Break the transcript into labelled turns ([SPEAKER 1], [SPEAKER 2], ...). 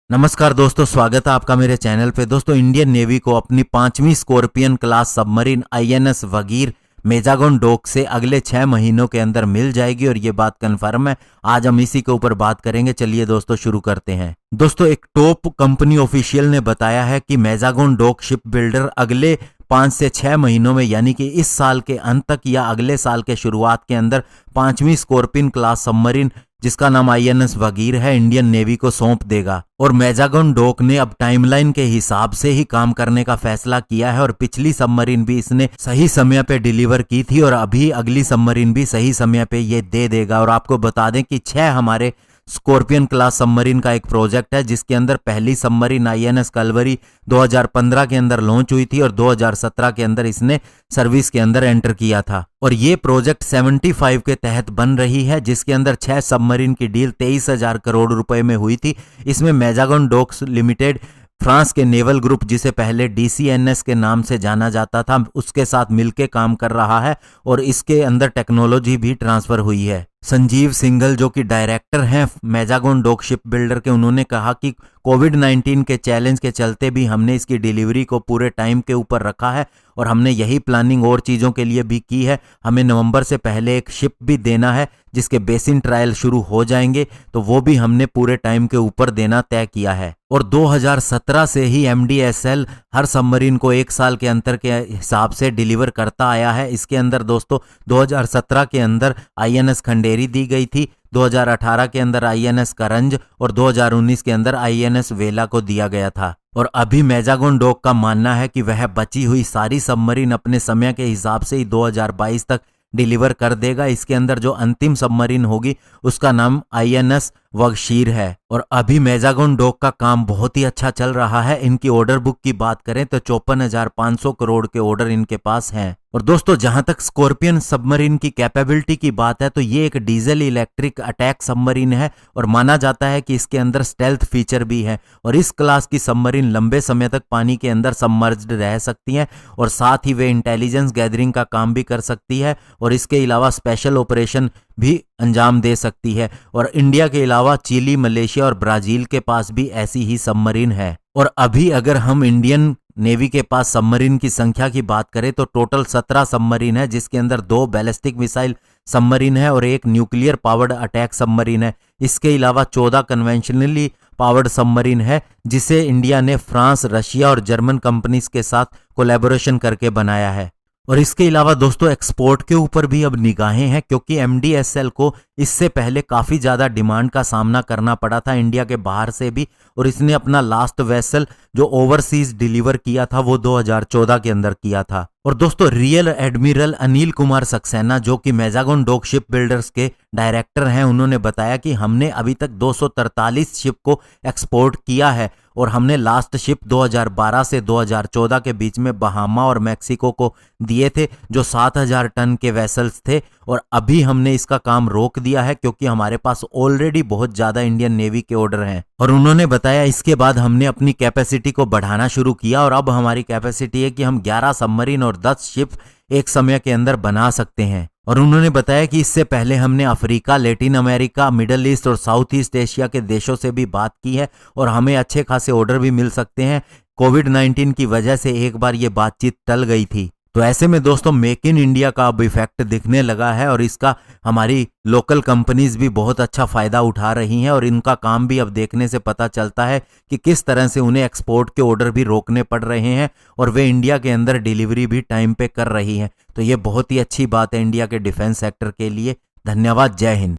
[SPEAKER 1] नमस्कार दोस्तों, स्वागत है आपका मेरे चैनल पे। दोस्तों, इंडियन नेवी को अपनी 5वीं Scorpene class submarine INS Vagir Mazagon dock से अगले 6 महीनों के अंदर मिल जाएगी और ये बात कन्फर्म है। आज हम इसी के ऊपर बात करेंगे। चलिए दोस्तों शुरू करते हैं। दोस्तों, एक टॉप कंपनी ऑफिशियल ने बताया है कि मेजागन डॉक शिप बिल्डर अगले 5 से 6 महीनों में यानी कि इस साल के अंत तक या अगले साल के शुरुआत के अंदर 5वीं स्कॉर्पियन क्लास सबमरीन जिसका नाम आईएनएस वगीर है इंडियन नेवी को सौंप देगा। और मेजागन डॉक ने अब टाइमलाइन के हिसाब से ही काम करने का फैसला किया है और पिछली सबमरीन भी इसने सही समय पे डिलीवर की थी और अभी अगली सबमरीन भी सही समय पे ये दे देगा। और आपको बता दें कि 6 हमारे स्कॉर्पियन क्लास सबमरीन का एक प्रोजेक्ट है जिसके अंदर पहली सबमरीन आईएनएस कलवरी 2015 के अंदर लॉन्च हुई थी और 2017 के अंदर इसने सर्विस के अंदर एंटर किया था। और ये प्रोजेक्ट 75 के तहत बन रही है जिसके अंदर 6 सबमरीन की डील 23,000 करोड़ रुपए में हुई थी। इसमें मेजागन डॉक्स लिमिटेड फ्रांस के नेवल ग्रुप जिसे पहले डीसीएनएस के नाम से जाना जाता था उसके साथ मिलकर काम कर रहा है और इसके अंदर टेक्नोलॉजी भी ट्रांसफर हुई है। संजीव सिंघल जो कि डायरेक्टर हैं मेजागन डॉक शिप बिल्डर के, उन्होंने कहा कि कोविड-19 के चैलेंज के चलते भी हमने इसकी डिलीवरी को पूरे टाइम के ऊपर रखा है और हमने यही प्लानिंग और चीज़ों के लिए भी की है। हमें नवंबर से पहले एक शिप भी देना है जिसके बेसिन ट्रायल शुरू हो जाएंगे, तो वो भी हमने पूरे टाइम के ऊपर देना तय किया है। और 2017 से ही एमडीएसएल हर सबमरीन को 1 साल के अंतर के हिसाब से डिलीवर करता आया है। इसके अंदर दोस्तों 2017 के अंदर आईएनएस खंडेरी दी गई थी, 2018 के अंदर आईएनएस करंज और 2019 के अंदर आईएनएस वेला को दिया गया था। और अभी मेजागन डॉक का मानना है कि वह बची हुई सारी सबमरीन अपने समय के हिसाब से ही 2022 तक डिलीवर कर देगा। इसके अंदर जो अंतिम सबमरीन होगी उसका नाम आईएनएस वगशीर है। और अभी मेजागन डॉक का काम बहुत ही अच्छा चल रहा है। इनकी ऑर्डर बुक की बात करें तो 54,500 करोड़ के ऑर्डर इनके पास हैं। और दोस्तों, जहां तक स्कॉर्पियन सबमरीन की कैपेबिलिटी की बात है तो ये एक डीजल इलेक्ट्रिक अटैक सबमरीन है और माना जाता है कि इसके अंदर स्टेल्थ फीचर भी है और इस क्लास की सबमरीन लंबे समय तक पानी के अंदर सबमर्ज्ड रह सकती हैं और साथ ही वे इंटेलिजेंस गैदरिंग का काम भी कर सकती है और इसके अलावा स्पेशल ऑपरेशन भी अंजाम दे सकती है। और इंडिया के अलावा चिली, मलेशिया और ब्राजील के पास भी ऐसी ही सबमरीन है। और अभी अगर हम इंडियन नेवी के पास सबमरीन की संख्या की बात करें तो टोटल 17 सबमरीन है जिसके अंदर 2 बैलिस्टिक मिसाइल सबमरीन है और एक न्यूक्लियर पावर्ड अटैक सबमरीन है। इसके अलावा 14 कन्वेंशनली पावर्ड सबमरीन है जिसे इंडिया ने फ्रांस, रशिया और जर्मन कंपनीज के साथ कोलैबोरेशन करके बनाया है। और इसके अलावा दोस्तों एक्सपोर्ट के ऊपर भी अब निगाहें हैं क्योंकि एमडीएसएल को इससे पहले काफ़ी ज़्यादा डिमांड का सामना करना पड़ा था इंडिया के बाहर से भी। और इसने अपना लास्ट वेसल जो ओवरसीज डिलीवर किया था वो 2014 के अंदर किया था। और दोस्तों, रियल एडमिरल अनिल कुमार सक्सेना जो कि मेजागन डॉक शिप बिल्डर्स के डायरेक्टर हैं, उन्होंने बताया कि हमने अभी तक 243 शिप को एक्सपोर्ट किया है और हमने लास्ट शिप 2012 से 2014 के बीच में बहामा और मैक्सिको को दिए थे जो 7,000 टन के वेसल्स थे। और अभी हमने इसका काम रोक दिया है क्योंकि हमारे पास ऑलरेडी बहुत ज़्यादा इंडियन नेवी के ऑर्डर हैं। और उन्होंने बताया इसके बाद हमने अपनी कैपेसिटी को बढ़ाना शुरू किया और अब हमारी कैपेसिटी है कि हम 11 सबमरीन और 10 शिप एक समय के अंदर बना सकते हैं। और उन्होंने बताया कि इससे पहले हमने Africa, Latin America, middle east और साउथ ईस्ट एशिया के देशों से भी बात की है और हमें अच्छे खासे ऑर्डर भी मिल सकते हैं। कोविड-19 की वजह से एक बार ये बातचीत टल गई थी। तो ऐसे में दोस्तों मेक इन इंडिया का अब इफेक्ट दिखने लगा है और इसका हमारी लोकल कंपनीज भी बहुत अच्छा फायदा उठा रही हैं और इनका काम भी अब देखने से पता चलता है कि किस तरह से उन्हें एक्सपोर्ट के ऑर्डर भी रोकने पड़ रहे हैं और वे इंडिया के अंदर डिलीवरी भी टाइम पे कर रही हैं। तो ये बहुत ही अच्छी बात है इंडिया के डिफेंस सेक्टर के लिए। धन्यवाद। जय हिंद।